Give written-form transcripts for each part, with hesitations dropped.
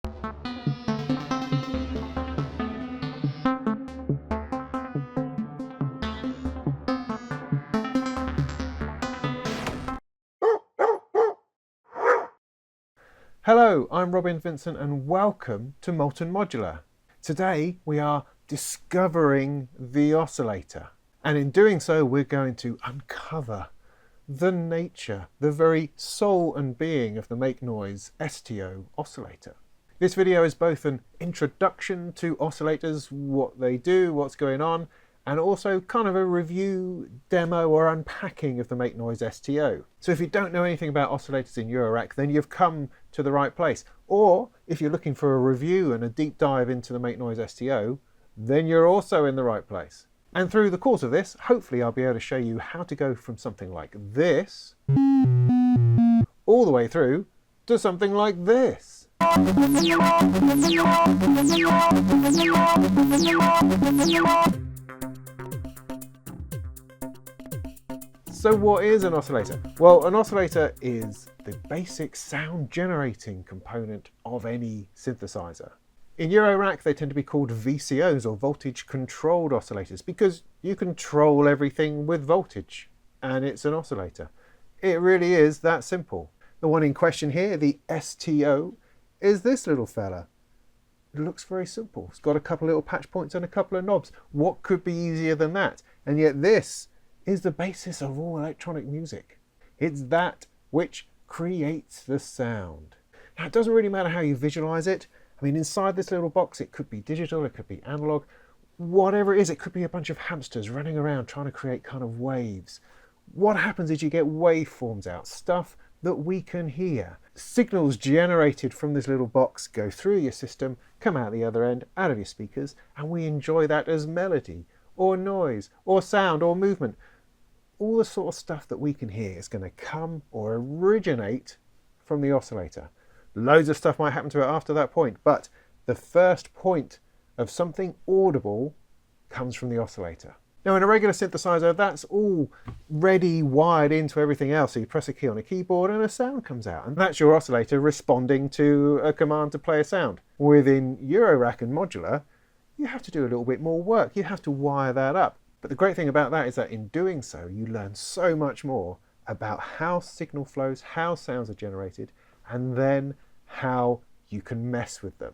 Hello, I'm Robin Vincent and welcome to Molten Modular. Today we are discovering the oscillator, and in doing so we're going to uncover the nature, the very soul and being of the Make Noise STO oscillator. This video is both an introduction to oscillators, what they do, what's going on, and also kind of a review, demo or unpacking of the Make Noise STO. So if you don't know anything about oscillators in Eurorack, then you've come to the right place. Or if you're looking for a review and a deep dive into the Make Noise STO, then you're also in the right place. And through the course of this, hopefully I'll be able to show you how to go from something like this all the way through to something like this. So what is an oscillator? Well, an oscillator is the basic sound generating component of any synthesizer. In Eurorack, they tend to be called VCOs, or voltage controlled oscillators, because you control everything with voltage, and it's an oscillator. It really is that simple. The one in question here, the STO, is this little fella. It looks very simple. It's got a couple little patch points and a couple of knobs. What could be easier than that? And yet this is the basis of all electronic music. It's that which creates the sound. Now, it doesn't really matter how you visualize it. I mean, inside this little box, it could be digital, it could be analog, whatever it is. It could be a bunch of hamsters running around trying to create kind of waves. What happens is you get waveforms out, stuff that we can hear. Signals generated from this little box go through your system, come out the other end, out of your speakers, and we enjoy that as melody, or noise, or sound, or movement. All the sort of stuff that we can hear is going to come or originate from the oscillator. Loads of stuff might happen to it after that point, but the first point of something audible comes from the oscillator. Now, in a regular synthesizer, that's all ready, wired into everything else. So you press a key on a keyboard and a sound comes out, and that's your oscillator responding to a command to play a sound. Within Eurorack and Modular, you have to do a little bit more work. You have to wire that up. But the great thing about that is that in doing so, you learn so much more about how signal flows, how sounds are generated, and then how you can mess with them.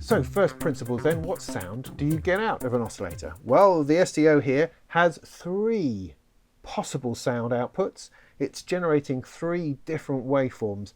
So first principles then, what sound do you get out of an oscillator? Well, the STO here has three possible sound outputs. It's generating three different waveforms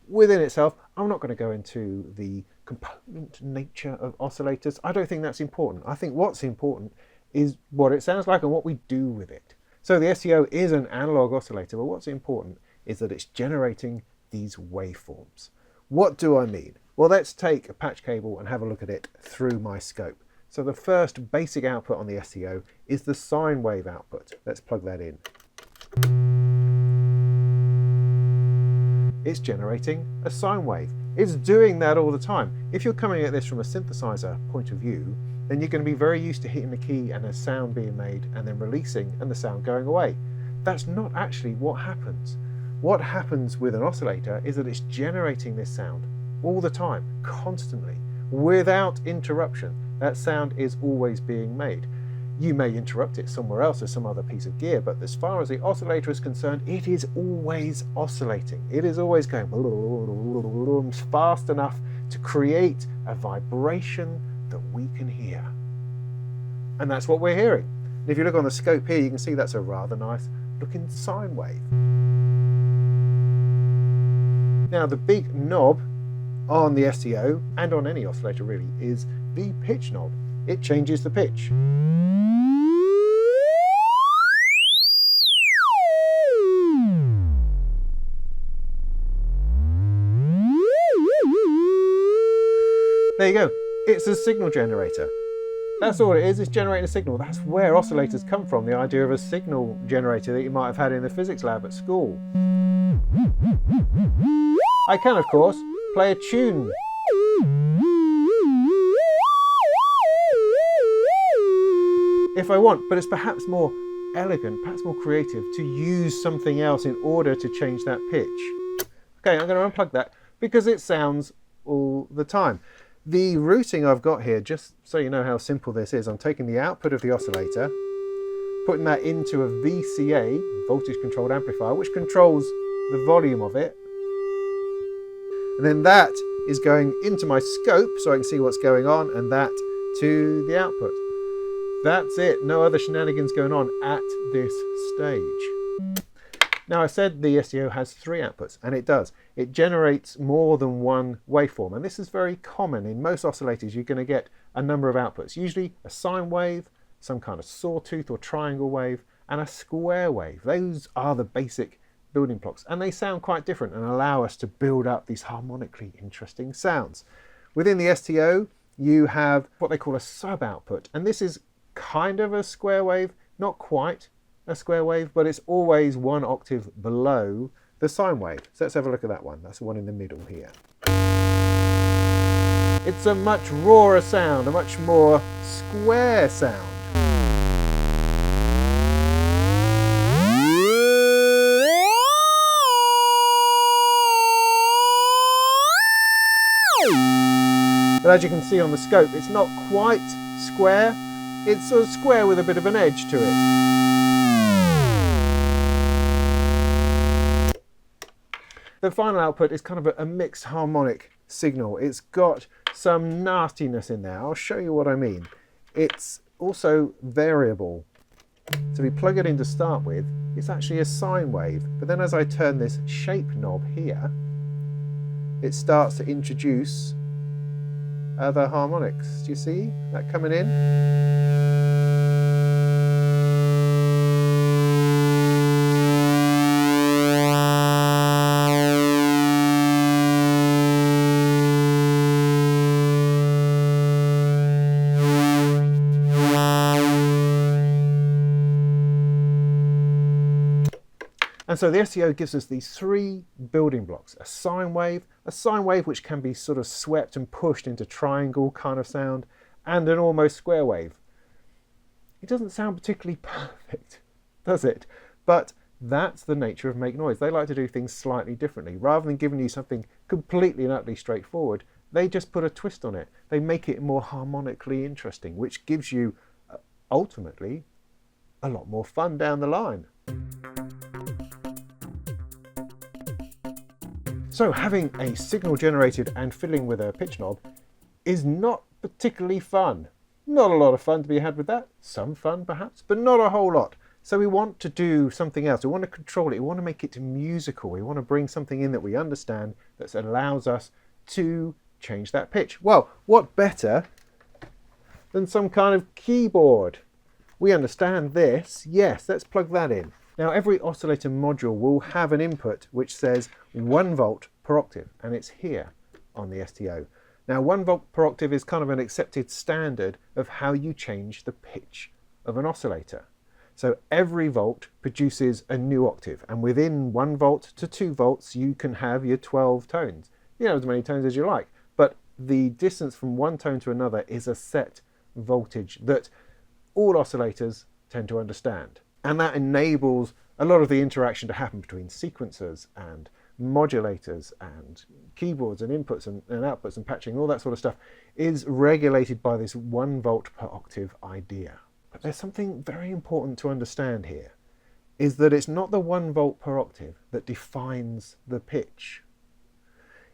within itself. I'm not going to go into the component nature of oscillators. I don't think that's important. I think what's important is what it sounds like and what we do with it. So the STO is an analog oscillator, but what's important is that it's generating these waveforms. What do I mean? Well, let's take a patch cable and have a look at it through my scope. So the first basic output on the STO is the sine wave output. Let's plug that in. It's generating a sine wave. It's doing that all the time. If you're coming at this from a synthesizer point of view, then you're going to be very used to hitting the key and a sound being made and then releasing and the sound going away. That's not actually what happens. What happens with an oscillator is that it's generating this sound all the time, constantly, without interruption. That sound is always being made. You may interrupt it somewhere else or some other piece of gear, but as far as the oscillator is concerned, it is always oscillating. It is always going fast enough to create a vibration that we can hear. And that's what we're hearing. And if you look on the scope here, you can see that's a rather nice looking sine wave. Now, the big knob on the STO, and on any oscillator really, is the pitch knob. It changes the pitch. There you go. It's a signal generator. That's all it is. It's generating a signal. That's where oscillators come from, the idea of a signal generator that you might have had in the physics lab at school. I can, of course, play a tune. If I want, but it's perhaps more elegant, perhaps more creative to use something else in order to change that pitch. Okay, I'm going to unplug that because it sounds all the time. The routing I've got here, just so you know how simple this is, I'm taking the output of the oscillator, putting that into a VCA, voltage controlled amplifier, which controls the volume of it. And then that is going into my scope so I can see what's going on, and that to the output. That's it, no other shenanigans going on at this stage. Now I said the STO has 3 outputs, and it does. It generates more than one waveform, and this is very common. In most oscillators you're going to get a number of outputs, usually a sine wave, some kind of sawtooth or triangle wave, and a square wave. Those are the basic building blocks, and they sound quite different and allow us to build up these harmonically interesting sounds. Within the STO you have what they call a sub-output, and this is kind of a square wave, not quite a square wave, but it's always 1 octave below the sine wave. So let's have a look at that one. That's the one in the middle here. It's a much rawer sound, a much more square sound. But as you can see on the scope, it's not quite square. It's sort of square with a bit of an edge to it. The final output is kind of a mixed harmonic signal. It's got some nastiness in there. I'll show you what I mean. It's also variable. So if we plug it in to start with, it's actually a sine wave. But then as I turn this shape knob here, it starts to introduce other harmonics. Do you see that coming in? And so the STO gives us these 3 building blocks: a sine wave which can be sort of swept and pushed into triangle kind of sound, and an almost square wave. It doesn't sound particularly perfect, does it? But that's the nature of Make Noise. They like to do things slightly differently. Rather than giving you something completely and utterly straightforward, they just put a twist on it. They make it more harmonically interesting, which gives you, ultimately, a lot more fun down the line. So having a signal generated and fiddling with a pitch knob is not particularly fun. Not a lot of fun to be had with that. Some fun perhaps, but not a whole lot. So we want to do something else. We want to control it. We want to make it musical. We want to bring something in that we understand that allows us to change that pitch. Well, what better than some kind of keyboard? We understand this. Yes, let's plug that in. Now every oscillator module will have an input which says 1 volt per octave, and it's here on the STO. Now 1 volt per octave is kind of an accepted standard of how you change the pitch of an oscillator. So every volt produces a new octave, and within 1 volt to 2 volts you can have your 12 tones. You know, as many tones as you like, but the distance from one tone to another is a set voltage that all oscillators tend to understand. And that enables a lot of the interaction to happen between sequencers and modulators and keyboards and inputs and outputs and patching. All that sort of stuff is regulated by this 1 volt per octave idea. But there's something very important to understand here, is that it's not the 1 volt per octave that defines the pitch.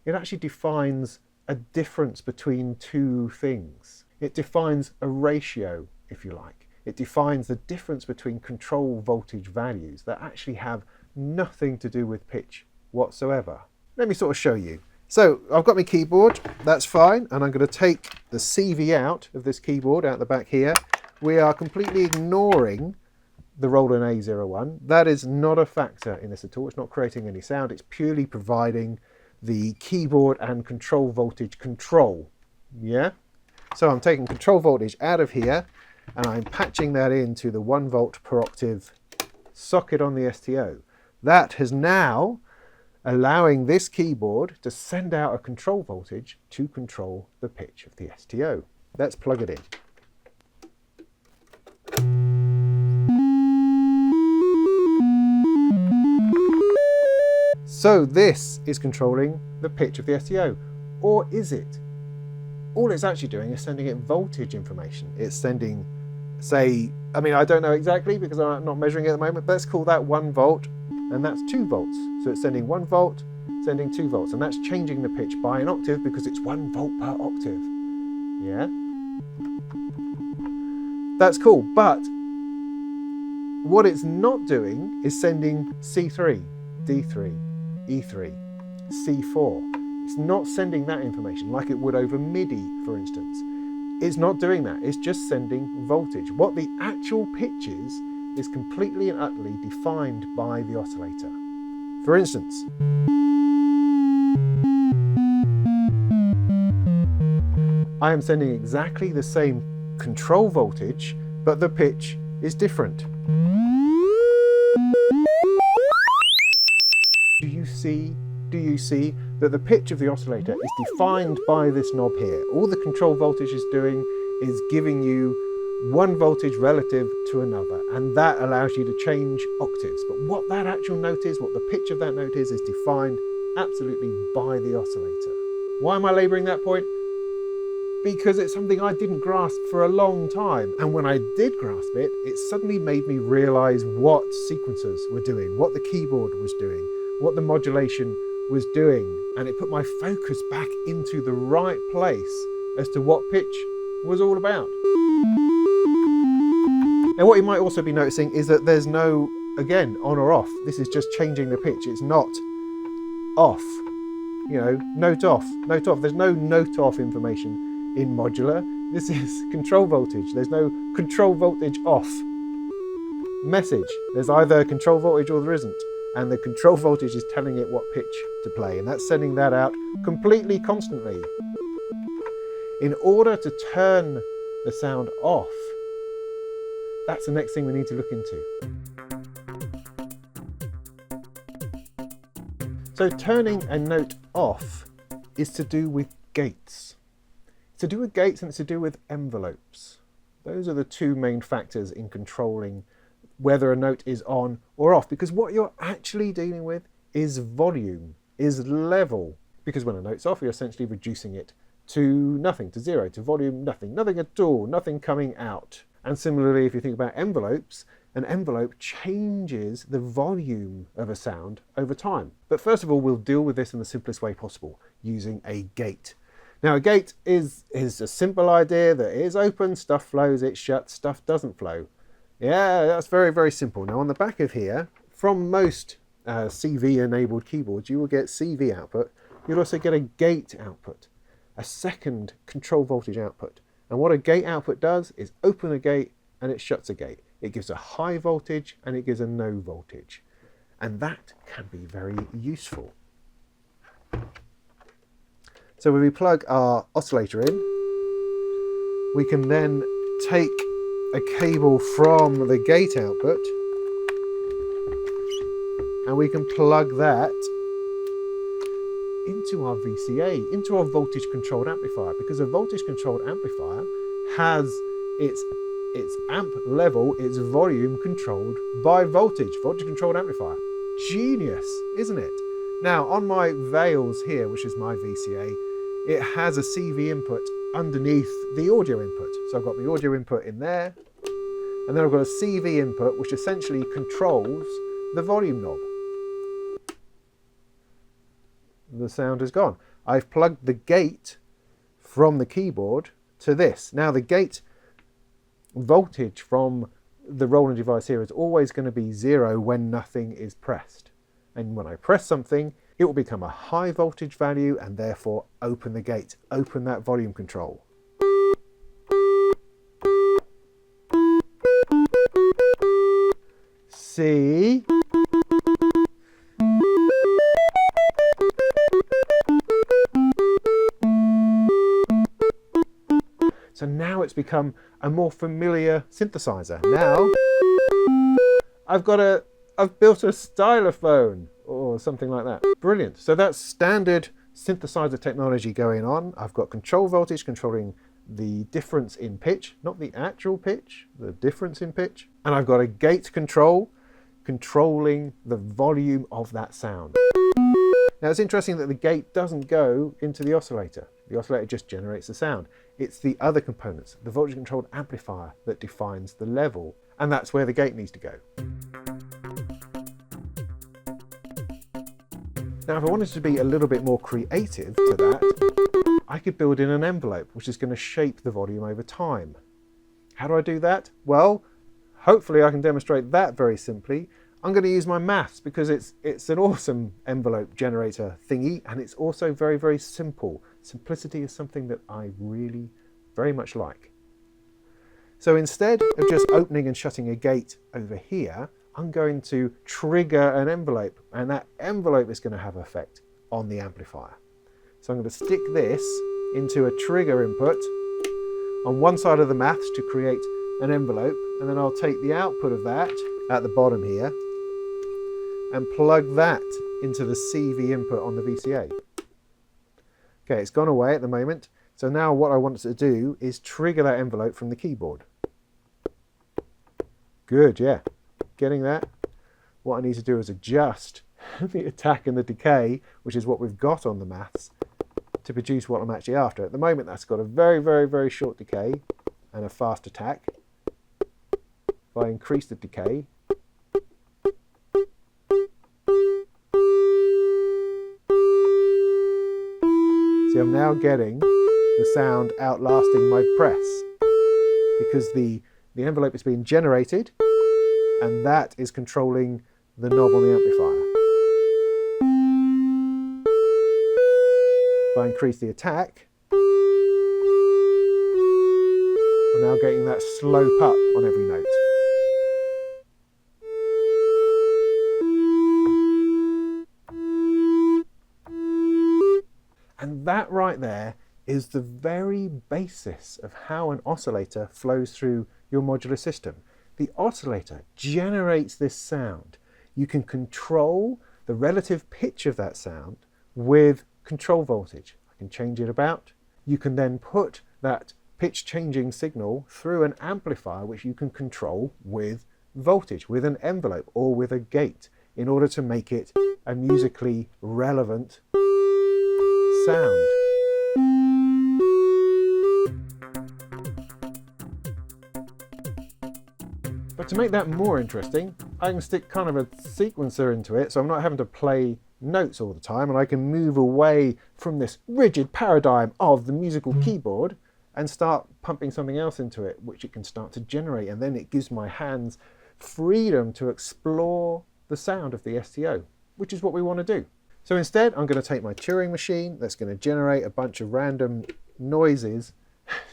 It actually defines a difference between 2 things. It defines a ratio, if you like. It defines the difference between control voltage values that actually have nothing to do with pitch whatsoever. Let me sort of show you. So I've got my keyboard, that's fine, and I'm going to take the CV out of this keyboard out the back here. We are completely ignoring the Roland A01. That is not a factor in this at all. It's not creating any sound. It's purely providing the keyboard and control voltage control. Yeah? So I'm taking control voltage out of here, and I'm patching that into the 1 volt per octave socket on the STO. That has now allowing this keyboard to send out a control voltage to control the pitch of the STO. Let's plug it in. So this is controlling the pitch of the STO, or is it? All it's actually doing is sending it voltage information. It's sending, say, I mean, I don't know exactly because I'm not measuring it at the moment, but let's call that 1 volt, and that's 2 volts. So it's sending 1 volt, sending 2 volts, and that's changing the pitch by an octave because it's 1 volt per octave. Yeah? That's cool, but what it's not doing is sending C3, D3, E3, C4. It's not sending that information like it would over MIDI, for instance. It's not doing that. It's just sending voltage. What the actual pitch is completely and utterly defined by the oscillator. For instance, I am sending exactly the same control voltage, but the pitch is different. Do you see that the pitch of the oscillator is defined by this knob here? All the control voltage is doing is giving you one voltage relative to another, and that allows you to change octaves. But what that actual note is, what the pitch of that note is defined absolutely by the oscillator. Why am I labouring that point? Because it's something I didn't grasp for a long time. And when I did grasp it, it suddenly made me realise what sequencers were doing, what the keyboard was doing, what the modulation was doing. And it put my focus back into the right place as to what pitch was all about. Now what you might also be noticing is that there's no, again, on or off. This is just changing the pitch. It's not off, you know, note off, note off. There's no note off information in modular. This is control voltage. There's no control voltage off message. There's either control voltage or there isn't. And the control voltage is telling it what pitch to play, and that's sending that out completely constantly. In order to turn the sound off, that's the next thing we need to look into. So turning a note off is to do with gates. It's to do with gates and it's to do with envelopes. Those are the two main factors in controlling whether a note is on or off, because what you're actually dealing with is volume, is level. Because when a note's off, you're essentially reducing it to nothing, to zero, to volume, nothing at all, nothing coming out. And similarly, if you think about envelopes, an envelope changes the volume of a sound over time. But first of all, we'll deal with this in the simplest way possible, using a gate. Now, a gate is a simple idea that it is open, stuff flows, it's shut, stuff doesn't flow. Yeah, that's very, very simple. Now, on the back of here, from most CV-enabled keyboards, you will get CV output. You'll also get a gate output, a second control voltage output. And what a gate output does is open a gate and it shuts a gate. It gives a high voltage and it gives a no voltage. And that can be very useful. So when we plug our oscillator in, we can then take a cable from the gate output and we can plug that into our VCA, into our voltage controlled amplifier, because a voltage controlled amplifier has its amp level, its volume controlled by voltage controlled amplifier. Genius, isn't it? Now on my Veils here, which is my VCA, it has a CV input underneath the audio input. So I've got the audio input in there, and then I've got a CV input which essentially controls the volume knob. The sound is gone. I've plugged the gate from the keyboard to this. Now the gate voltage from the Roland device here is always going to be 0 when nothing is pressed. And when I press something, it will become a high voltage value and therefore open the gate, open that volume control. See? So now it's become a more familiar synthesizer. Now I've built a stylophone or something like that. Brilliant. So that's standard synthesizer technology going on. I've got control voltage controlling the difference in pitch, not the actual pitch, the difference in pitch. And I've got a gate control controlling the volume of that sound. Now it's interesting that the gate doesn't go into the oscillator. The oscillator just generates the sound. It's the other components, the voltage controlled amplifier, that defines the level, and that's where the gate needs to go. Now if I wanted to be a little bit more creative to that, I could build in an envelope which is going to shape the volume over time. How do I do that? Well, hopefully I can demonstrate that very simply. I'm going to use my maths because it's an awesome envelope generator thingy, and it's also very, very simple. Simplicity is something that I really very much like. So instead of just opening and shutting a gate over here, I'm going to trigger an envelope, and that envelope is going to have effect on the amplifier. So I'm going to stick this into a trigger input on one side of the maths to create an envelope, and then I'll take the output of that at the bottom here and plug that into the CV input on the VCA. Okay, it's gone away at the moment. So now what I want to do is trigger that envelope from the keyboard. Good, yeah. Getting that? What I need to do is adjust the attack and the decay, which is what we've got on the maths, to produce what I'm actually after. At the moment, that's got a very, very, very short decay and a fast attack. If I increase the decay, see, I'm now getting the sound outlasting my press because the envelope is being generated, and that is controlling the knob on the amplifier. If I increase the attack, I'm now getting that slope up on every note. And that right there is the very basis of how an oscillator flows through your modular system. The oscillator generates this sound. You can control the relative pitch of that sound with control voltage. I can change it about. You can then put that pitch changing signal through an amplifier which you can control with voltage, with an envelope or with a gate, in order to make it a musically relevant sound. But to make that more interesting, I can stick kind of a sequencer into it, so I'm not having to play notes all the time, and I can move away from this rigid paradigm of the musical keyboard and start pumping something else into it, which it can start to generate, and then it gives my hands freedom to explore the sound of the STO, which is what we want to do. So instead, I'm going to take my Turing machine that's going to generate a bunch of random noises.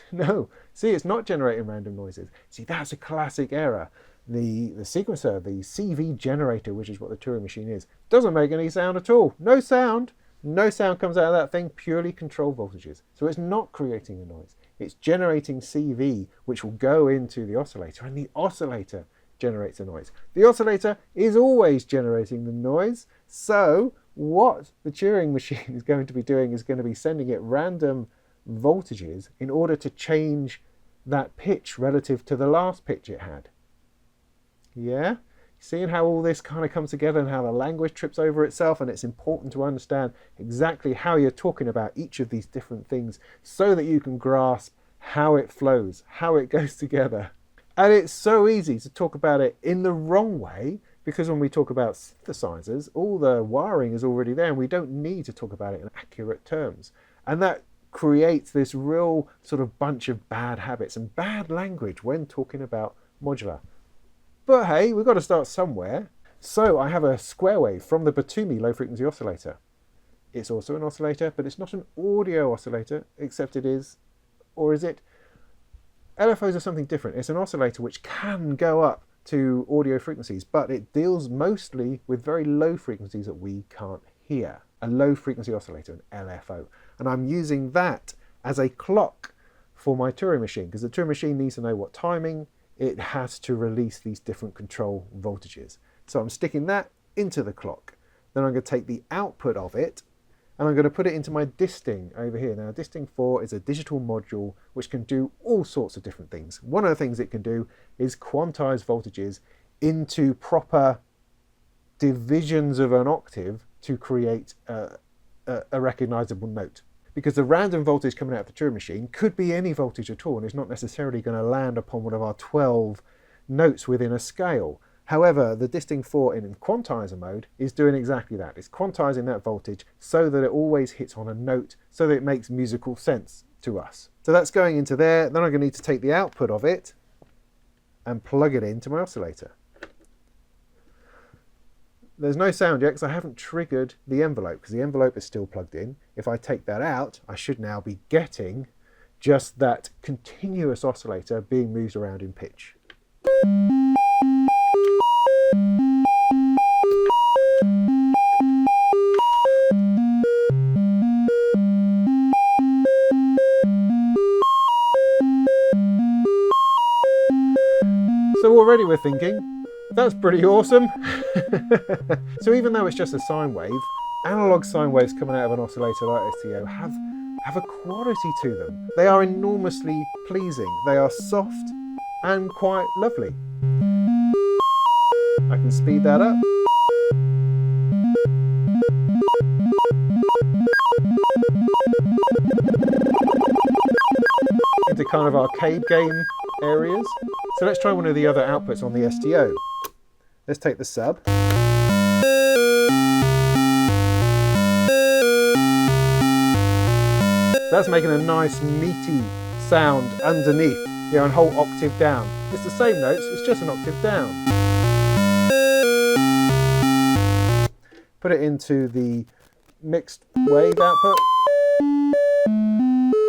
No, see, it's not generating random noises. See, that's a classic error. The sequencer, the CV generator, which is what the Turing machine is, doesn't make any sound at all. No sound. No sound comes out of that thing, purely control voltages. So it's not creating a noise. It's generating CV, which will go into the oscillator, and the oscillator generates a noise. The oscillator is always generating the noise, so what the Turing machine is going to be doing is going to be sending it random voltages in order to change that pitch relative to the last pitch it had. Yeah? Seeing how all this kind of comes together and how the language trips over itself, and it's important to understand exactly how you're talking about each of these different things so that you can grasp how it flows, how it goes together. And it's so easy to talk about it in the wrong way, because when we talk about synthesizers, all the wiring is already there and we don't need to talk about it in accurate terms. And that creates this real sort of bunch of bad habits and bad language when talking about modular. But hey, we've got to start somewhere. So I have a square wave from the Batumi low frequency oscillator. It's also an oscillator, but it's not an audio oscillator, except it is, or is it? LFOs are something different. It's an oscillator which can go up to audio frequencies, but it deals mostly with very low frequencies that we can't hear. A low frequency oscillator, an LFO. And I'm using that as a clock for my Turing machine, because the Turing machine needs to know what timing it has to release these different control voltages. So I'm sticking that into the clock. Then I'm going to take the output of it and I'm going to put it into my disting over here. Now, disting 4 is a digital module which can do all sorts of different things. One of the things it can do is quantize voltages into proper divisions of an octave to create a recognizable note. Because the random voltage coming out of the Turing machine could be any voltage at all, and it's not necessarily going to land upon one of our 12 notes within a scale. However, the distinct 4 in quantizer mode is doing exactly that. It's quantizing that voltage so that it always hits on a note, so that it makes musical sense to us. So that's going into there. Then I'm going to need to take the output of it and plug it into my oscillator. There's no sound yet because I haven't triggered the envelope, because the envelope is still plugged in. If I take that out, I should now be getting just that continuous oscillator being moved around in pitch. So already we're thinking, that's pretty awesome. So even though it's just a sine wave, analog sine waves coming out of an oscillator like STO have a quality to them. They are enormously pleasing. They are soft and quite lovely. I can speed that up. Into kind of arcade game areas. So let's try one of the other outputs on the STO. Let's take the sub. So that's making a nice meaty sound underneath, you know, a whole octave down. It's the same notes, it's just an octave down. Put it into the mixed wave output.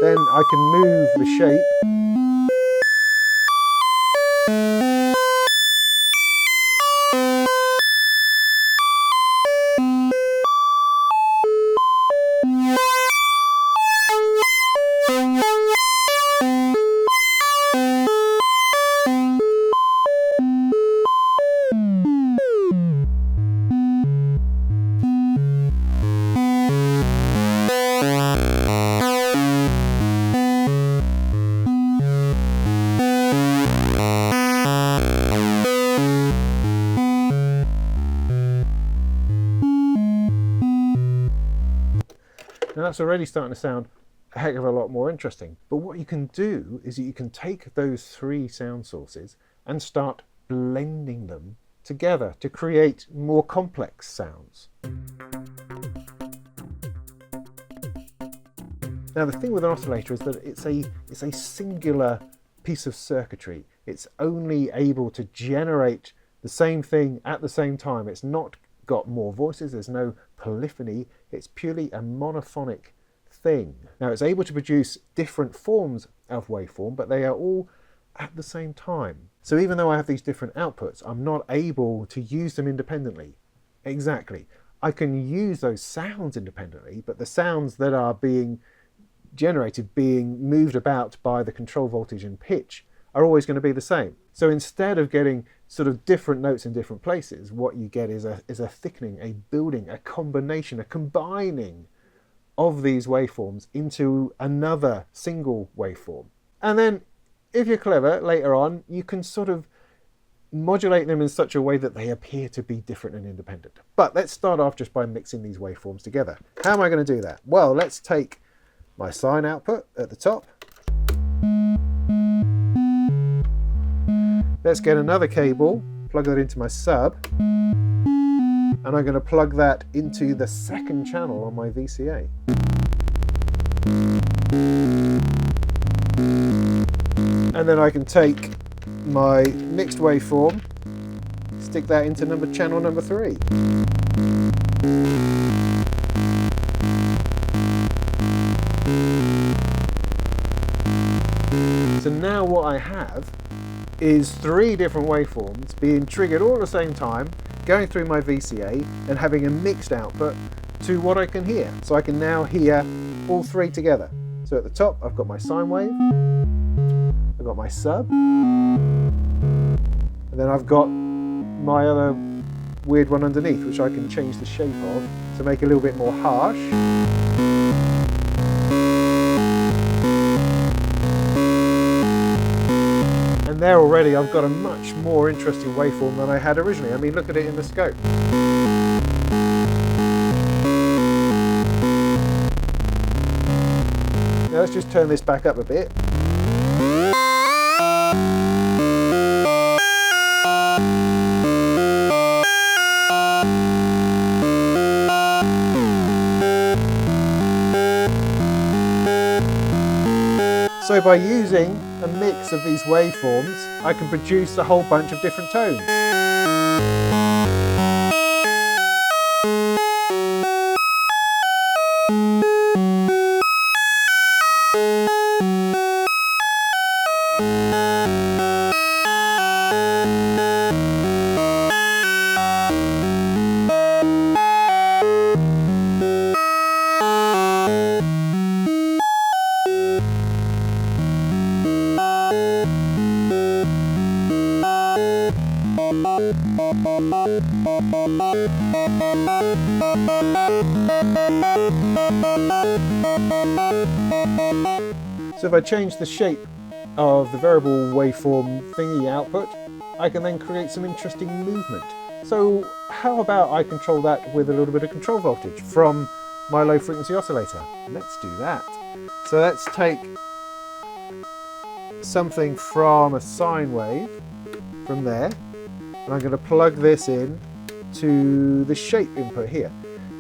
Then I can move the shape. Now that's already starting to sound a heck of a lot more interesting. But what you can do is you can take those 3 sound sources and start blending them together to create more complex sounds. Now the thing with an oscillator is that it's a singular piece of circuitry. It's only able to generate the same thing at the same time. It's not got more voices, there's no polyphony, it's purely a monophonic thing. Now it's able to produce different forms of waveform, but they are all at the same time. So even though I have these different outputs, I'm not able to use them independently. Exactly. I can use those sounds independently, but the sounds that are being generated, being moved about by the control voltage and pitch, are always going to be the same. So instead of getting sort of different notes in different places, what you get is a thickening, a building, a combination, a combining of these waveforms into another single waveform. And then, if you're clever, later on, you can sort of modulate them in such a way that they appear to be different and independent. But let's start off just by mixing these waveforms together. How am I going to do that? Well, let's take my sine output at the top. Let's get another cable, plug that into my sub, and I'm going to plug that into the second channel on my VCA. And then I can take my mixed waveform, stick that into channel number 3. So now what I have is 3 different waveforms being triggered all at the same time, going through my VCA and having a mixed output to what I can hear. So I can now hear all 3 together. So at the top I've got my sine wave, I've got my sub, and then I've got my other weird one underneath, which I can change the shape of to make it a little bit more harsh. And there already I've got a much more interesting waveform than I had originally. I mean, look at it in the scope. Now let's just turn this back up a bit. So by using a mix of these waveforms, I can produce a whole bunch of different tones. So if I change the shape of the variable waveform thingy output, I can then create some interesting movement. So how about I control that with a little bit of control voltage from my low frequency oscillator? Let's do that. So let's take something from a sine wave from there, and I'm going to plug this in to the shape input here.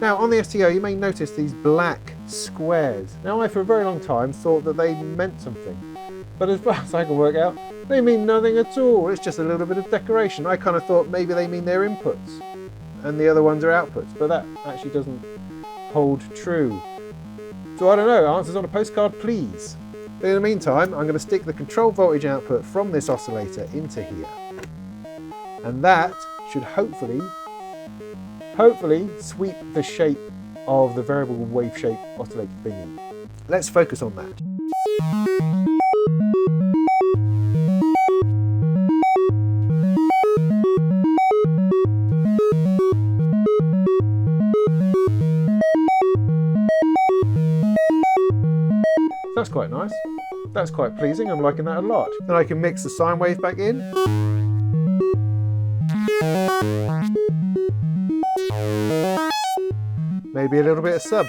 Now on the STO you may notice these black squares. Now I for a very long time thought that they meant something, but as far as I can work out, they mean nothing at all. It's just a little bit of decoration. I kind of thought maybe they mean they're inputs and the other ones are outputs, but that actually doesn't hold true. So I don't know, answers on a postcard please. But in the meantime, I'm going to stick the control voltage output from this oscillator into here, and that should hopefully sweep the shape of the variable wave shape oscillator thingy. Let's focus on that. That's quite nice. That's quite pleasing. I'm liking that a lot. Then I can mix the sine wave back in. Maybe a little bit of sub.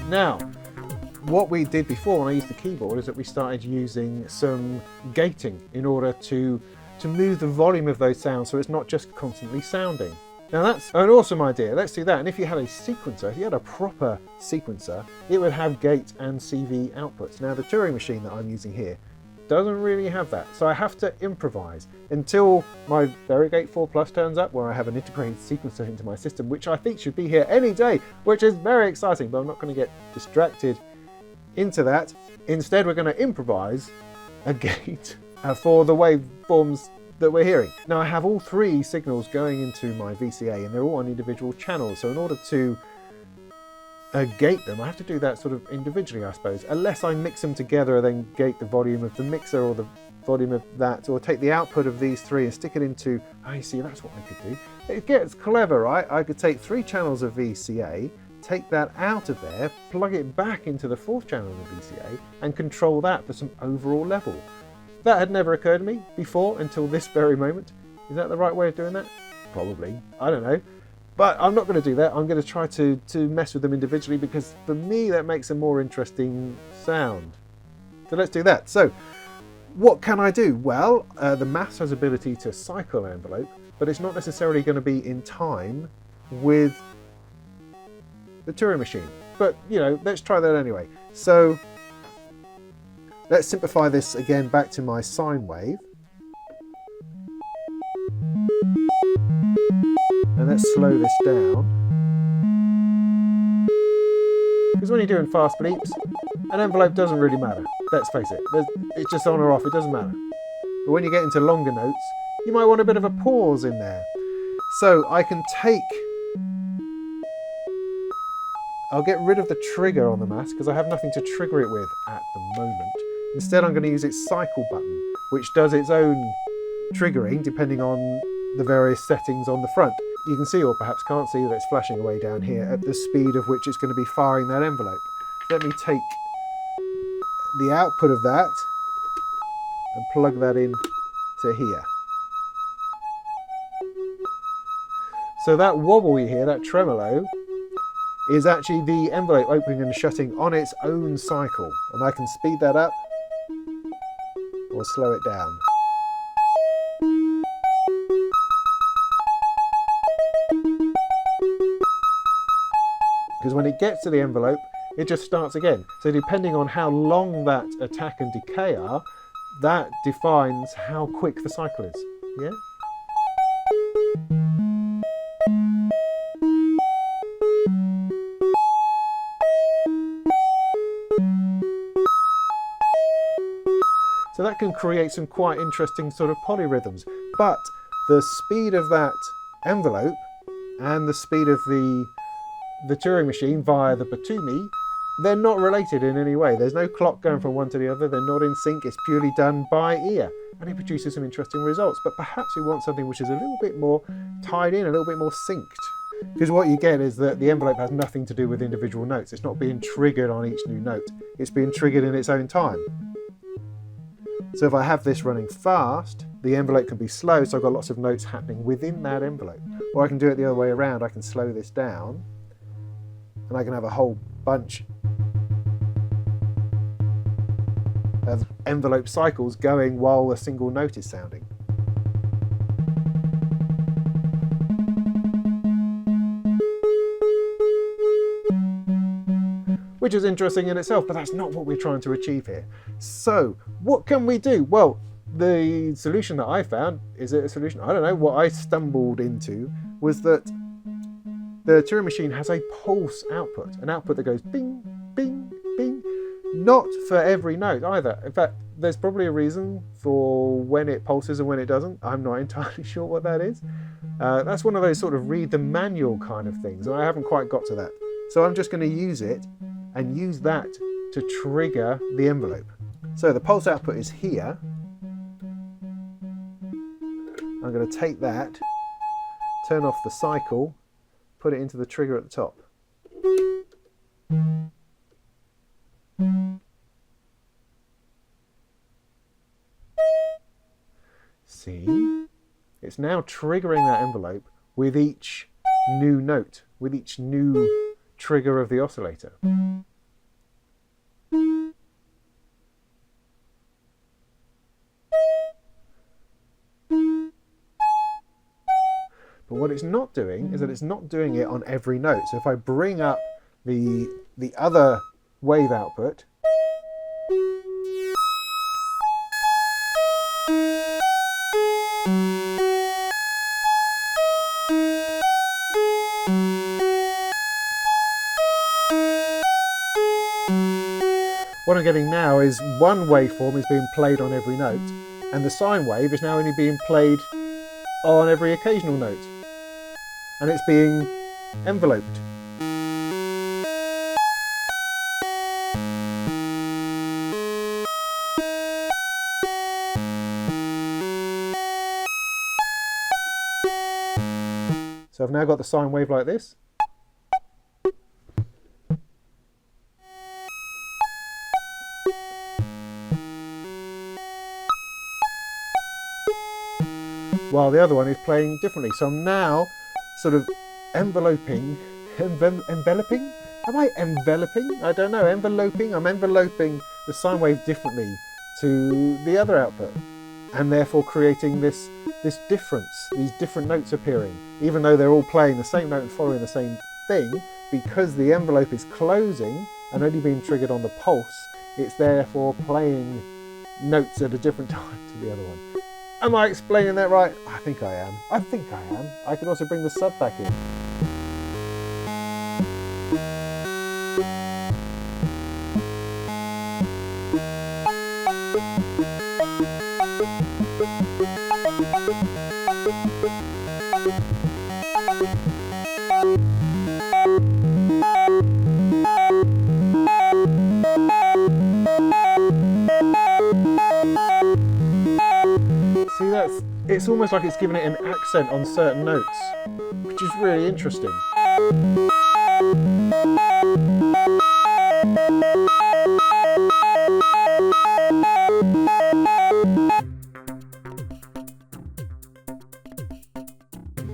Now, what we did before when I used the keyboard is that we started using some gating in order to move the volume of those sounds so it's not just constantly sounding. Now that's an awesome idea, let's do that. And if you had a sequencer, if you had a proper sequencer, it would have gate and CV outputs. Now the Turing machine that I'm using here doesn't really have that, so I have to improvise until my Varigate 4 Plus turns up, where I have an integrated sequencer into my system, which I think should be here any day, which is very exciting, but I'm not going to get distracted into that. Instead, we're going to improvise a gate for the waveforms that we're hearing. Now I have all three signals going into my VCA and they're all on individual channels, so in order to gate them I have to do that sort of individually, I suppose, unless I mix them together and then gate the volume of the mixer or the volume of that, or take the output of these three and stick it into, you see, that's what I could do. It gets clever, right? I could take 3 channels of VCA, take that out of there, plug it back into the 4th channel of VCA and control that for some overall level. That had never occurred to me before until this very moment. Is that the right way of doing that? Probably. I don't know. But I'm not going to do that. I'm going to try to mess with them individually, because for me that makes a more interesting sound. So let's do that. So what can I do? Well, the maths has ability to cycle an envelope, but it's not necessarily going to be in time with the Turing machine. But, you know, let's try that anyway. So let's simplify this again back to my sine wave. And let's slow this down. Because when you're doing fast bleeps, an envelope doesn't really matter. Let's face it. It's just on or off, it doesn't matter. But when you get into longer notes, you might want a bit of a pause in there. So I can I'll get rid of the trigger on the mask because I have nothing to trigger it with at the moment. Instead, I'm going to use its cycle button, which does its own triggering depending on the various settings on the front. you can see, or perhaps can't see, that it's flashing away down here at the speed of which it's going to be firing that envelope. Let me take the output of that and plug that in to here. So that wobble you hear, that tremolo, is actually the envelope opening and shutting on its own cycle. And I can speed that up or slow it down. Because when it gets to the envelope, it just starts again. So depending on how long that attack and decay are, that defines how quick the cycle is. Yeah? So that can create some quite interesting sort of polyrhythms. But the speed of that envelope and the speed of the Turing machine via the Batumi, they're not related in any way. There's no clock going from one to the other. They're not in sync. It's purely done by ear. And it produces some interesting results. But perhaps we want something which is a little bit more tied in, a little bit more synced. Because what you get is that the envelope has nothing to do with individual notes. It's not being triggered on each new note. It's being triggered in its own time. So if I have this running fast, the envelope can be slow, so I've got lots of notes happening within that envelope. Or I can do it the other way around. I can slow this down, and I can have a whole bunch of envelope cycles going while a single note is sounding. Which is interesting in itself, but that's not what we're trying to achieve here. So what can we do? Well, the solution that I found, is it a solution? I don't know. What I stumbled into was that the Turing machine has a pulse output, an output that goes bing, bing, bing. Not for every note either. In fact, there's probably a reason for when it pulses and when it doesn't. I'm not entirely sure what that is. That's one of those sort of read the manual kind of things, and I haven't quite got to that. So I'm just going to use it and use that to trigger the envelope. So the pulse output is here. I'm going to take that, turn off the cycle, put it into the trigger at the top. See? It's now triggering that envelope with each new note, with each new trigger of the oscillator. But what it's not doing is that it's not doing it on every note. So if I bring up the other wave output, what I'm getting now is one waveform is being played on every note, and the sine wave is now only being played on every occasional note. And it's being enveloped. So I've now got the sine wave like this. While the other one is playing differently. So I'm now sort of enveloping? Am I enveloping? I don't know, enveloping? I'm enveloping the sine wave differently to the other output, and therefore creating this difference, these different notes appearing, even though they're all playing the same note and following the same thing. Because the envelope is closing and only being triggered on the pulse, it's therefore playing notes at a different time to the other one. Am I explaining that right? I think I am. I could also bring the sub back in. See, it's almost like it's giving it an accent on certain notes, which which is really interesting.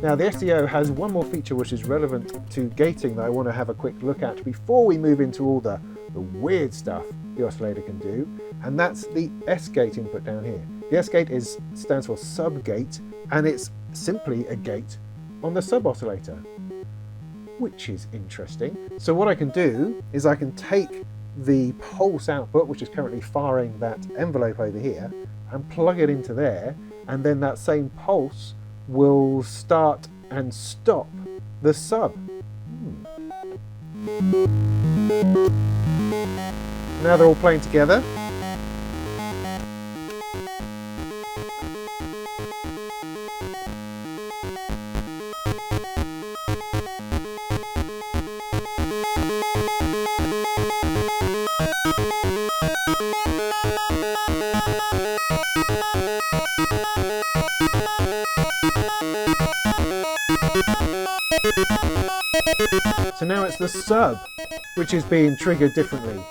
Now the STO has one more feature which is relevant to gating that I want to have a quick look at before we move into all the weird stuff the oscillator can do, and that's the S-GATE input down here. The S-GATE stands for sub-gate, and it's simply a gate on the sub-oscillator, which is interesting. So what I can do is I can take the pulse output, which is currently firing that envelope over here, and plug it into there, and then that same pulse will start and stop the sub. Now they're all playing together. So now it's the sub which is being triggered differently.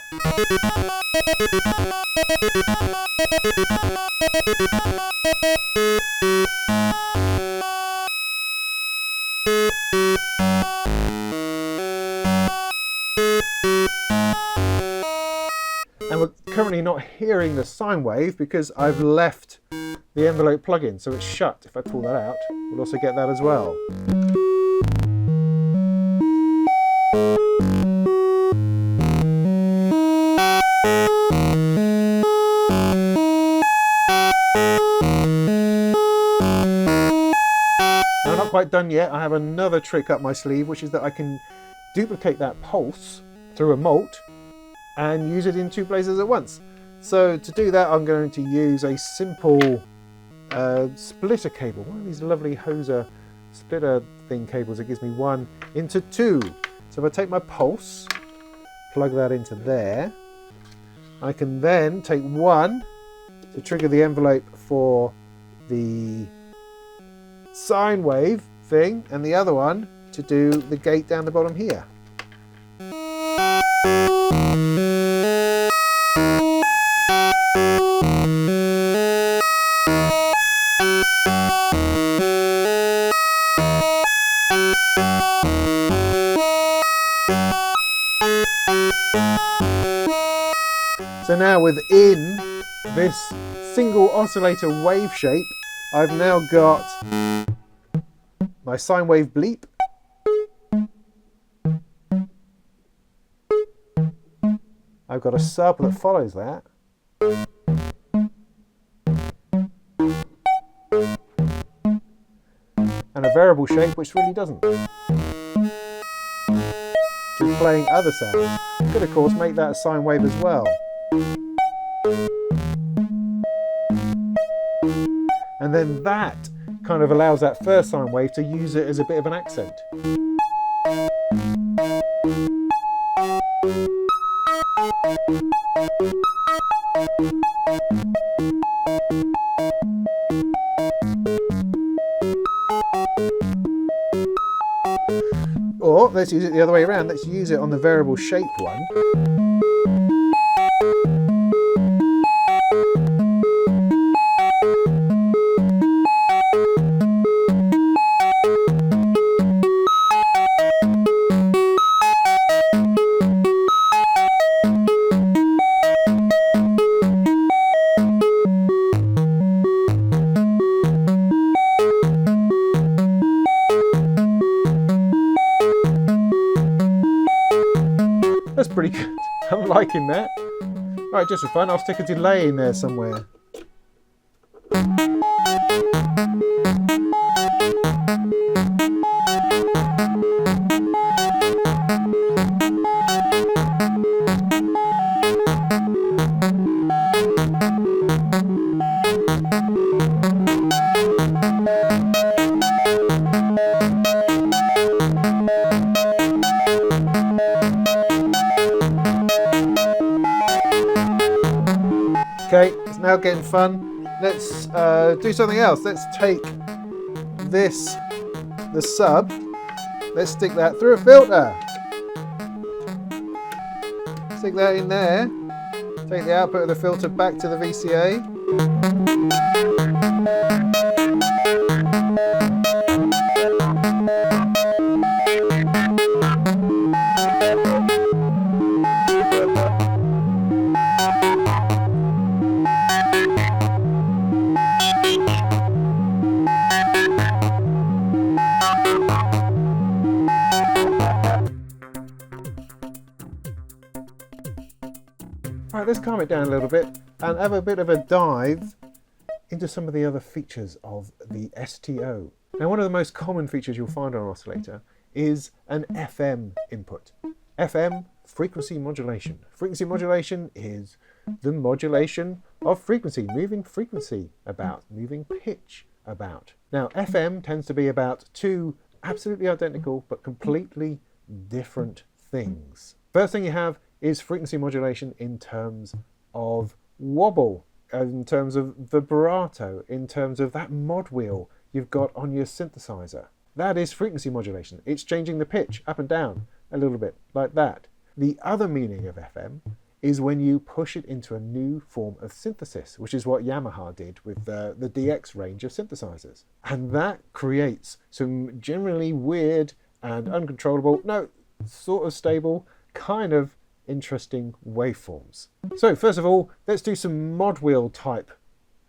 And we're currently not hearing the sine wave because I've left the envelope plug-in, so it's shut. If I pull that out, we'll also get that as well. Now, not quite done yet. I have another trick up my sleeve, which is that I can duplicate that pulse through a mult and use it in two places at once. So to do that, I'm going to use a simple splitter cable, one of these lovely Hoser splitter thing cables that gives me 1 into 2. So if I take my pulse, plug that into there, I can then take one to trigger the envelope for the sine wave thing, and the other one to do the gate down the bottom here. So now within this single oscillator wave shape, I've now got my sine wave bleep, I've got a sub that follows that, and a variable shape which really doesn't. Just playing other sounds. Could of course make that a sine wave as well. And then that kind of allows that first sine wave to use it as a bit of an accent. Or let's use it the other way around. Let's use it on the variable shape one. That's pretty good. I'm liking that. Right, just for fun, I'll stick a delay in there somewhere. Okay, it's now getting fun. Let's do something else. Let's take this, the sub, let's stick that through a filter. Stick that in there. Take the output of the filter back to the VCA. Right, let's calm it down a little bit and have a bit of a dive into some of the other features of the STO. Now, one of the most common features you'll find on an oscillator is an FM input. FM, frequency modulation. Frequency modulation is the modulation of frequency, moving frequency about, moving pitch about. Now, FM tends to be about two absolutely identical but completely different things. First thing you have is frequency modulation in terms of wobble, in terms of vibrato, in terms of that mod wheel you've got on your synthesizer. That is frequency modulation. It's changing the pitch up and down a little bit, like that. The other meaning of FM is when you push it into a new form of synthesis, which is what Yamaha did with the DX range of synthesizers. And that creates some generally weird and uncontrollable, no, sort of stable, kind of interesting waveforms. So first of all, let's do some mod wheel type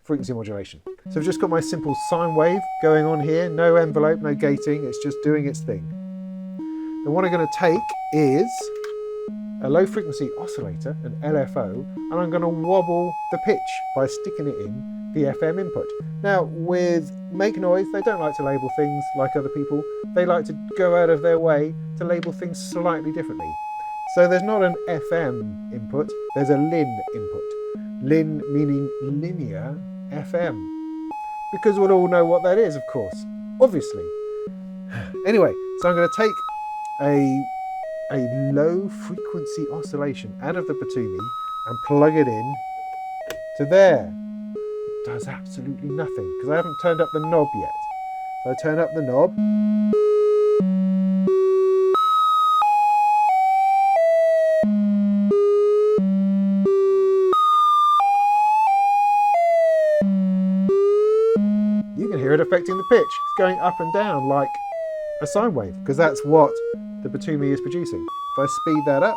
frequency modulation. So I've just got my simple sine wave going on here, no envelope, no gating, it's just doing its thing. And what I'm going to take is a low frequency oscillator, an LFO, and I'm going to wobble the pitch by sticking it in the FM input. Now with Make Noise, they don't like to label things like other people, they like to go out of their way to label things slightly differently. So there's not an FM input, there's a LIN input. LIN meaning linear FM. Because we'll all know what that is, of course, obviously. Anyway, so I'm going to take a low frequency oscillation out of the Batumi and plug it in to there. It does absolutely nothing because I haven't turned up the knob yet. So I turn up the knob. Hear it affecting the pitch. It's going up and down like a sine wave because that's what the Batumi is producing. If I speed that up,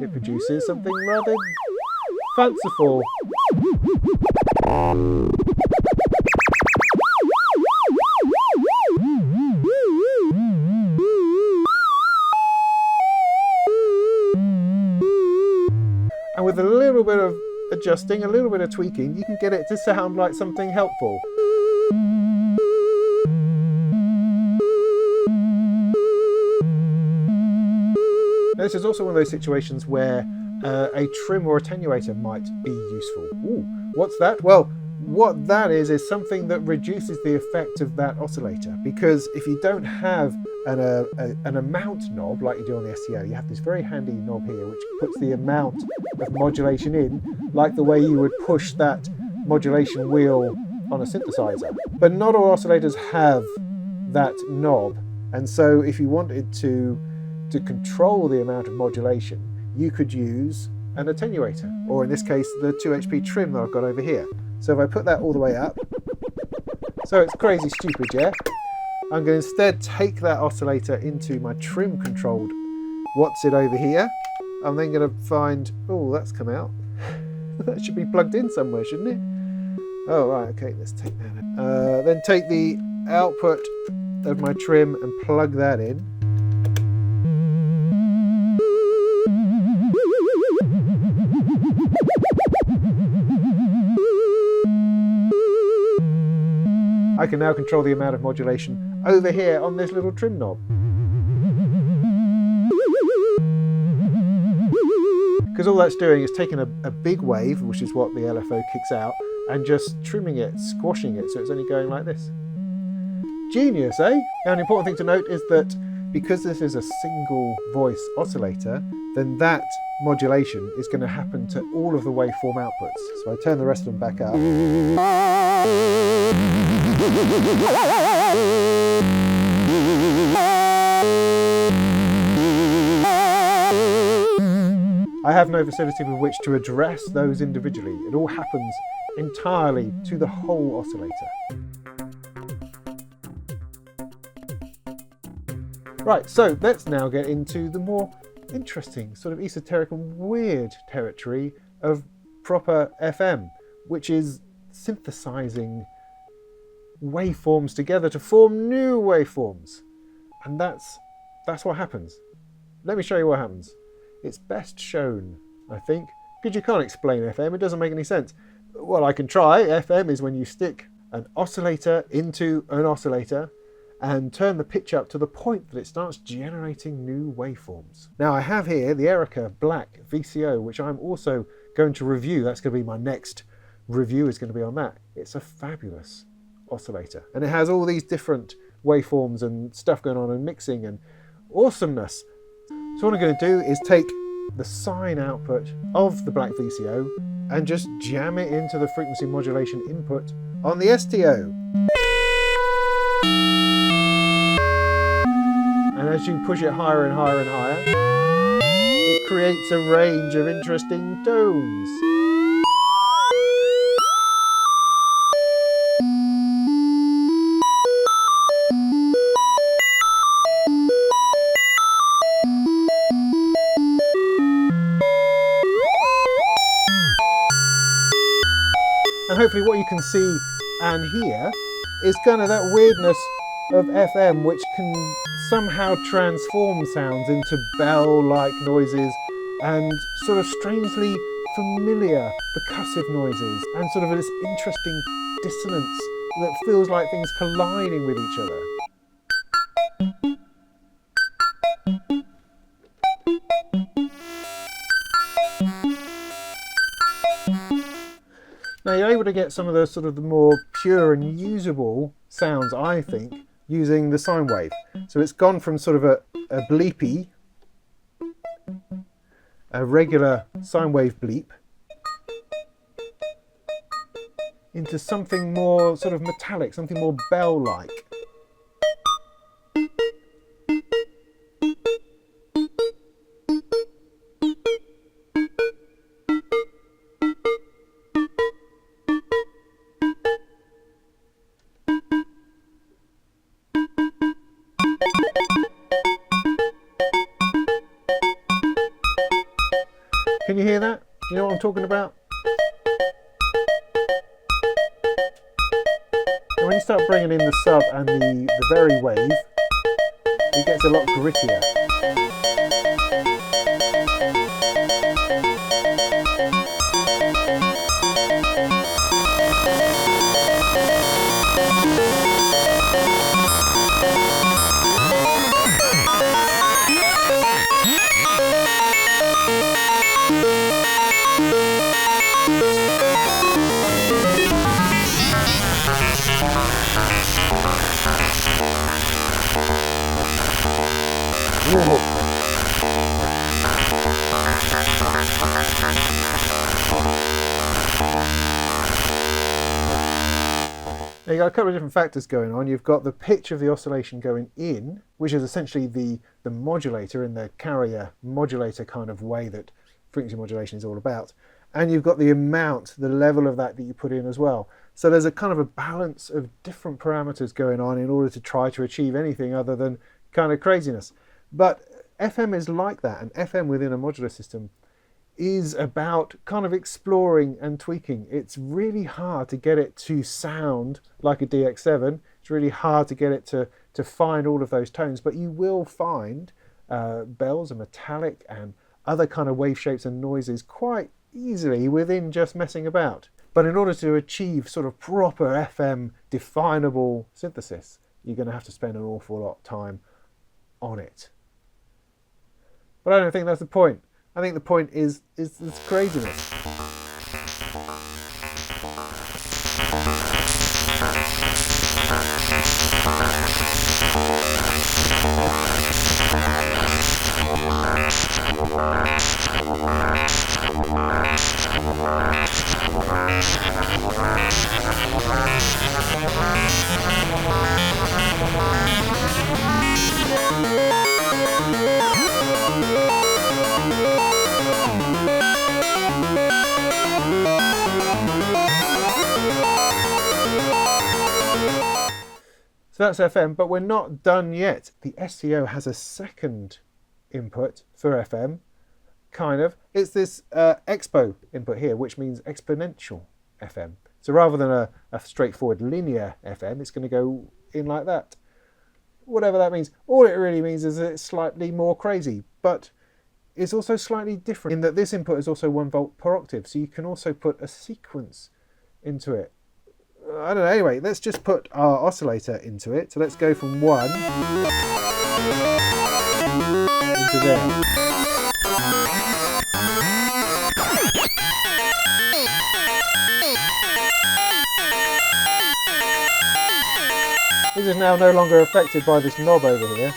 it produces something rather fanciful. And with a little bit of adjusting, a little bit of tweaking, you can get it to sound like something helpful. Now, this is also one of those situations where a trim or attenuator might be useful. Ooh, what's that? Well, what that is something that reduces the effect of that oscillator, because if you don't have an amount knob like you do on the STO, you have this very handy knob here which puts the amount of modulation in, like the way you would push that modulation wheel on a synthesizer. But not all oscillators have that knob, and so if you wanted to control the amount of modulation, you could use an attenuator, or in this case the 2HP trim that I've got over here. So if I put that all the way up, so it's crazy stupid, yeah? I'm going to instead take that oscillator into my trim controlled what's it over here. I'm then going to find, oh, that's come out. That should be plugged in somewhere, shouldn't it? Oh, right, okay, let's take that out. Then take the output of my trim and plug that in. I can now control the amount of modulation over here on this little trim knob. Because all that's doing is taking a big wave, which is what the LFO kicks out, and just trimming it, squashing it, so it's only going like this. Genius, eh? Now, an important thing to note is that because this is a single voice oscillator, then that modulation is going to happen to all of the waveform outputs. So I turn the rest of them back up. I have no facility with which to address those individually. It all happens entirely to the whole oscillator. Right, so let's now get into the more interesting, sort of esoteric and weird territory of proper FM, which is synthesizing waveforms together to form new waveforms. And that's what happens. Let me show you what happens. It's best shown, I think, because you can't explain FM, it doesn't make any sense. Well, I can try. FM is when you stick an oscillator into an oscillator and turn the pitch up to the point that it starts generating new waveforms. Now I have here the Erica Black VCO, which I'm also going to review. That's going to be my next review, is going to be on that. It's a fabulous oscillator, and it has all these different waveforms and stuff going on and mixing and awesomeness. So what I'm going to do is take the sine output of the Black VCO and just jam it into the frequency modulation input on the STO. And as you push it higher and higher and higher, it creates a range of interesting tones. And hopefully what you can see and hear is kind of that weirdness of FM, which can somehow transform sounds into bell-like noises and sort of strangely familiar percussive noises and sort of this interesting dissonance that feels like things colliding with each other. Now you're able to get some of the sort of the more pure and usable sounds, I think, using the sine wave. So it's gone from sort of a bleepy, a regular sine wave bleep, into something more sort of metallic, something more bell-like. Can you hear that? You know what I'm talking about? And when you start bringing in the sub and the very wave, it gets a lot grittier. Now you've got a couple of different factors going on. You've got the pitch of the oscillation going in, which is essentially the modulator in the carrier modulator kind of way that frequency modulation is all about. And you've got the amount, the level of that you put in as well. So there's a kind of a balance of different parameters going on in order to try to achieve anything other than kind of craziness. But FM is like that, and FM within a modular system is about kind of exploring and tweaking. It's really hard to get it to sound like a DX7. It's really hard to get it to find all of those tones, but you will find bells and metallic and other kind of wave shapes and noises quite easily within just messing about. But in order to achieve sort of proper FM definable synthesis, you're going to have to spend an awful lot of time on it. But I don't think that's the point. I think the point is this craziness. So that's FM, but we're not done yet. The STO has a second input for FM, kind of. It's this EXPO input here, which means exponential FM. So rather than a straightforward linear FM, it's going to go in like that. Whatever that means. All it really means is that it's slightly more crazy, but it's also slightly different in that this input is also 1 volt per octave, so you can also put a sequence into it. I don't know, anyway, let's just put our oscillator into it. So let's go from 1 into there. This is now no longer affected by this knob over here.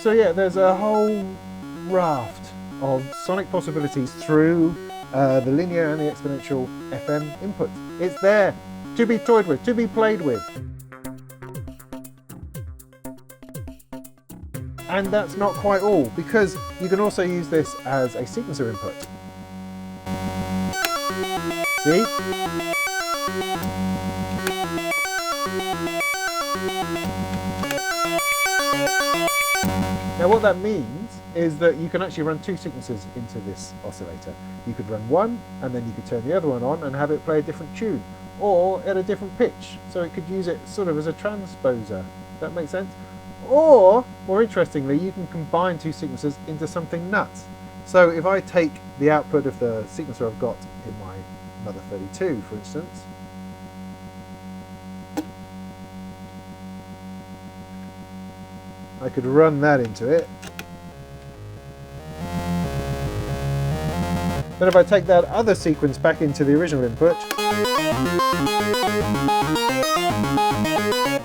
So yeah, there's a whole raft of sonic possibilities through the linear and the exponential FM inputs. It's there to be toyed with, to be played with. And that's not quite all, because you can also use this as a sequencer input. See? Now what that means is that you can actually run 2 sequences into this oscillator. You could run one and then you could turn the other one on and have it play a different tune, or at a different pitch, so it could use it sort of as a transposer. That makes sense? Or, more interestingly, you can combine 2 sequences into something nuts. So if I take the output of the sequencer I've got in my Mother 32, for instance, I could run that into it. Then if I take that other sequence back into the original input,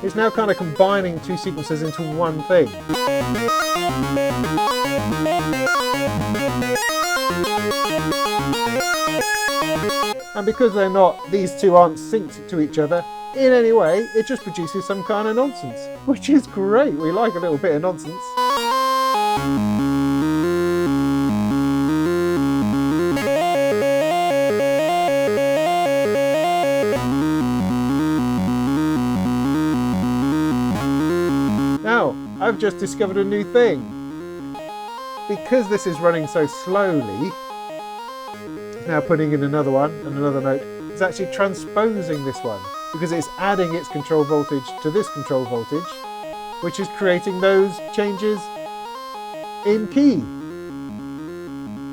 it's now kind of combining 2 sequences into one thing. And because they're not, these two aren't synced to each other in any way, it just produces some kind of nonsense, which is great. We like a little bit of nonsense. Now, I've just discovered a new thing. Because this is running so slowly, it's now putting in another one and another note. It's actually transposing this one, because it's adding its control voltage to this control voltage, which is creating those changes in key.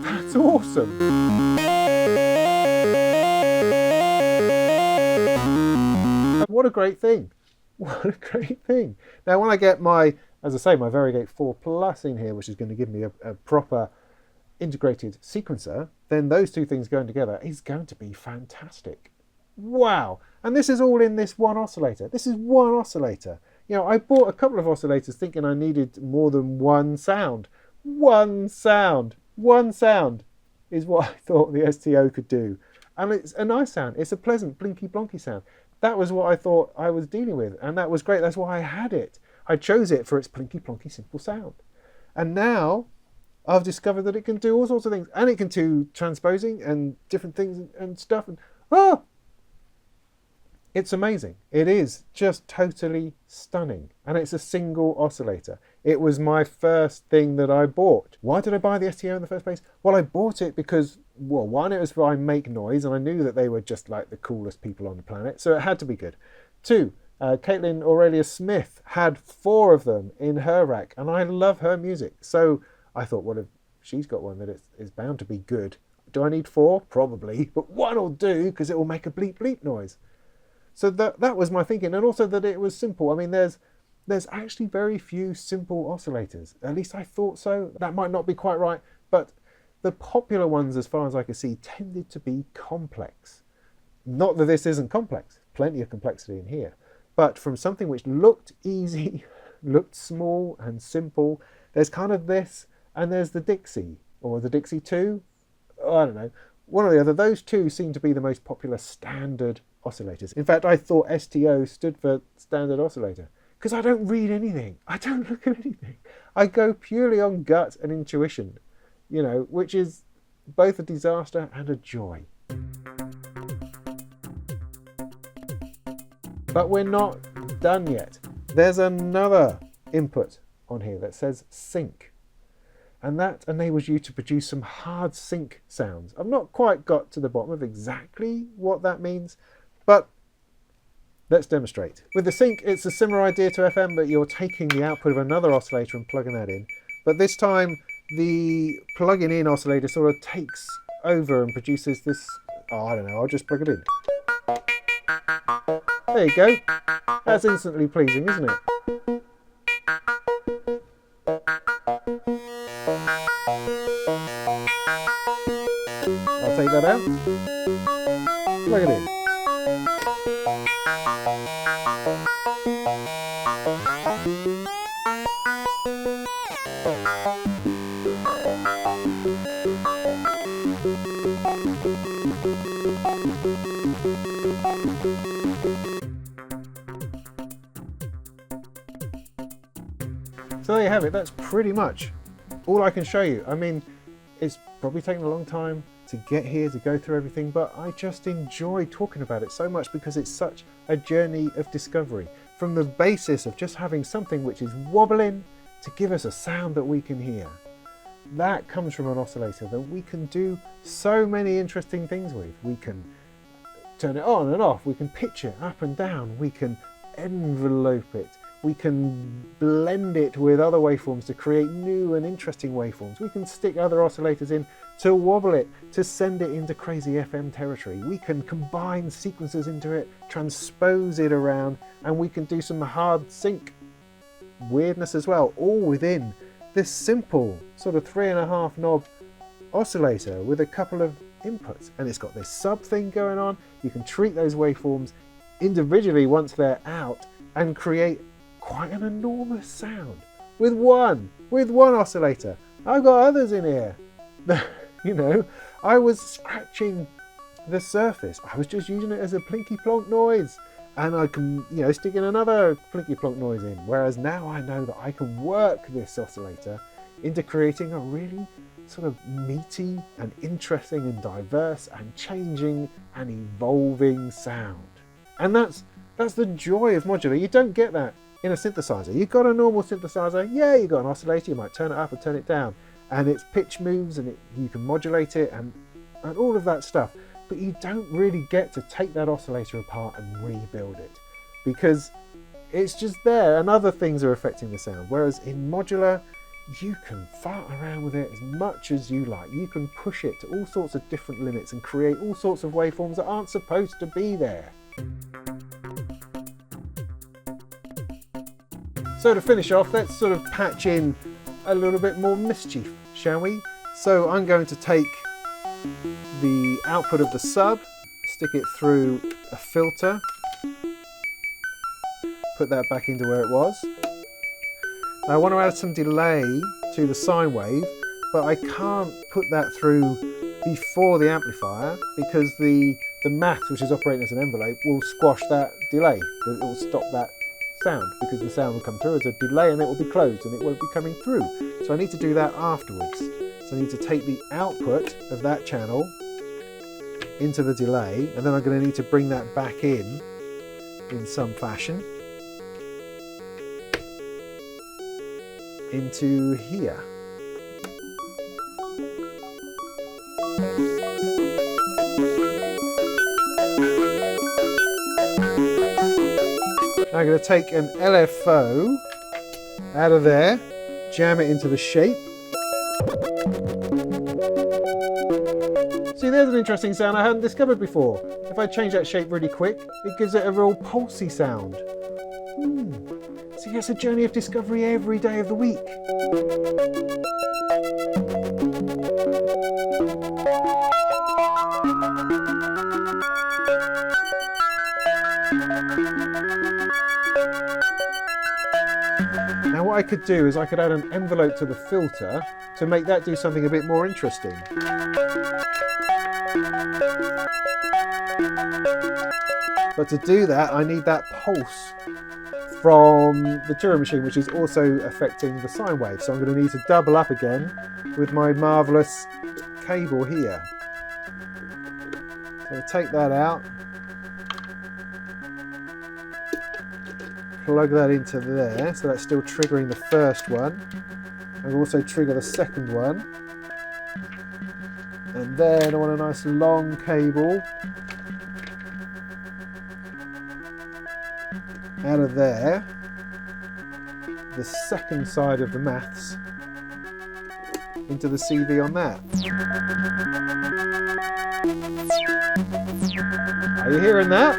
That's awesome. What a great thing. What a great thing. Now when I get my, as I say, my Variegate 4 Plus in here, which is going to give me a proper integrated sequencer, then those two things going together is going to be fantastic. Wow. And this is all in this one oscillator. This is one oscillator. You know, I bought a couple of oscillators thinking I needed more than one sound. One sound. One sound is what I thought the STO could do. And it's a nice sound. It's a pleasant blinky blonky sound. That was what I thought I was dealing with. And that was great. That's why I had it. I chose it for its blinky plonky simple sound. And now I've discovered that it can do all sorts of things. And it can do transposing and different things and stuff. And oh! It's amazing. It is just totally stunning. And it's a single oscillator. It was my first thing that I bought. Why did I buy the STO in the first place? Well, I bought it because, well, one, it was by Make Noise, and I knew that they were just like the coolest people on the planet, so it had to be good. 2, Caitlin Aurelia Smith had 4 of them in her rack, and I love her music. So I thought, well, if she's got one that is bound to be good. Do I need 4? Probably, but 1 will do, because it will make a bleep bleep noise. So that was my thinking, and also that it was simple. I mean, there's actually very few simple oscillators. At least I thought so. That might not be quite right, but the popular ones, as far as I could see, tended to be complex. Not that this isn't complex. Plenty of complexity in here. But from something which looked easy, looked small and simple, there's kind of this, and there's the Dixie, or the Dixie 2. I don't know. One or the other. Those two seem to be the most popular standard oscillators. In fact, I thought STO stood for standard oscillator because I don't read anything. I don't look at anything. I go purely on gut and intuition, you know, which is both a disaster and a joy. But we're not done yet. There's another input on here that says sync, and that enables you to produce some hard sync sounds. I've not quite got to the bottom of exactly what that means, but let's demonstrate. With the sync, it's a similar idea to FM, but you're taking the output of another oscillator and plugging that in. But this time, the plugging in oscillator sort of takes over and produces this, oh, I don't know, I'll just plug it in. There you go. That's instantly pleasing, isn't it? I'll take that out. Plug it in. So there you have it. That's pretty much all I can show you. I mean, it's probably taken a long time to get here, to go through everything, but I just enjoy talking about it so much because it's such a journey of discovery. From the basis of just having something which is wobbling to give us a sound that we can hear. That comes from an oscillator that we can do so many interesting things with. We can turn it on and off, we can pitch it up and down, we can envelope it, we can blend it with other waveforms to create new and interesting waveforms. We can stick other oscillators in to wobble it, to send it into crazy FM territory. We can combine sequences into it, transpose it around, and we can do some hard sync weirdness as well, all within this simple sort of 3.5 knob oscillator with a couple of inputs. And it's got this sub thing going on. You can treat those waveforms individually once they're out and create quite an enormous sound with one oscillator. I've got others in here. You know, I was scratching the surface. I was just using it as a plinky plonk noise, and I can, you know, stick in another plinky plonk noise in. Whereas now I know that I can work this oscillator into creating a really sort of meaty and interesting and diverse and changing and evolving sound. And that's the joy of modular. You don't get that in a synthesizer. You've got a normal synthesizer, yeah, you've got an oscillator, you might turn it up and turn it down, and its pitch moves and you can modulate it and all of that stuff. But you don't really get to take that oscillator apart and rebuild it because it's just there and other things are affecting the sound. Whereas in modular, you can fart around with it as much as you like. You can push it to all sorts of different limits and create all sorts of waveforms that aren't supposed to be there. So to finish off, let's sort of patch in a little bit more mischief, shall we? So I'm going to take the output of the sub, stick it through a filter, put that back into where it was. Now I want to add some delay to the sine wave, but I can't put that through before the amplifier because the math, which is operating as an envelope, will squash that delay. It will stop that sound because the sound will come through as a delay and it will be closed and it won't be coming through. So I need to do that afterwards. So I need to take the output of that channel into the delay, and then I'm going to need to bring that back in some fashion into here. I'm going to take an LFO out of there, jam it into the shape. See, there's an interesting sound I hadn't discovered before. If I change that shape really quick, it gives it a real pulsy sound. See, it's a journey of discovery every day of the week. Now what I could do is I could add an envelope to the filter to make that do something a bit more interesting. But to do that, I need that pulse from the Turing machine, which is also affecting the sine wave. So I'm going to need to double up again with my marvellous cable here. So take that out, plug that into there, so that's still triggering the first one, and also trigger the second one. And then I want a nice long cable out of there, the second side of the maths into the CV on that. Are you hearing that?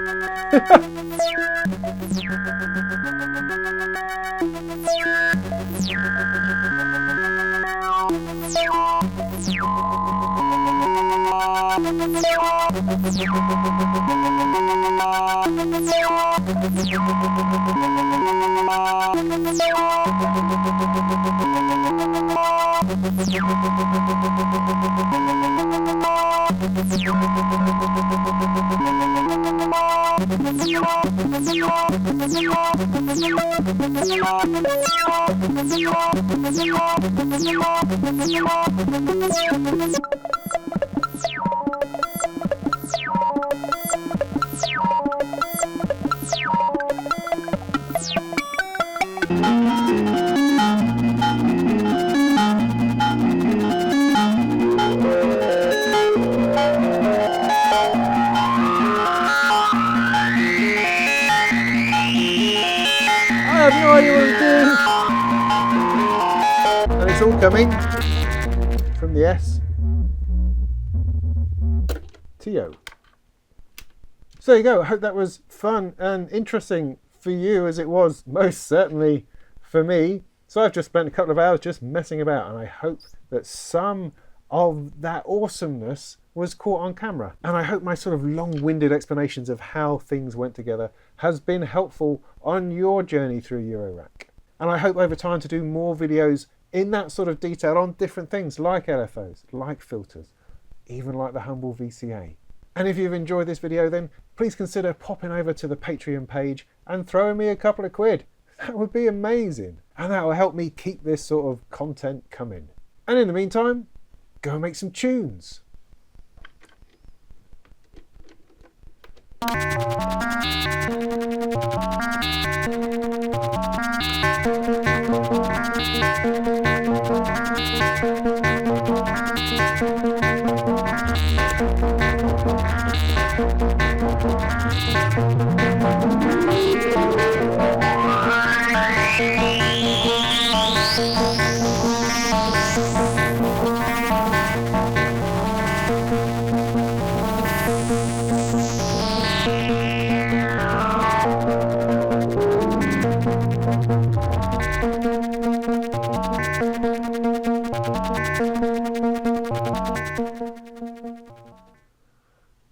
I have no idea what I'm doing. And it's all coming from the STO. So there you go. I hope that was fun and interesting for you, as it was most certainly for me. So I've just spent a couple of hours just messing about, and I hope that some of that awesomeness was caught on camera. And I hope my sort of long-winded explanations of how things went together has been helpful on your journey through Eurorack. And I hope over time to do more videos in that sort of detail on different things like LFOs, like filters, even like the humble VCA. And if you've enjoyed this video, then please consider popping over to the Patreon page and throwing me a couple of quid. That would be amazing. And that will help me keep this sort of content coming. And in the meantime, go and make some tunes.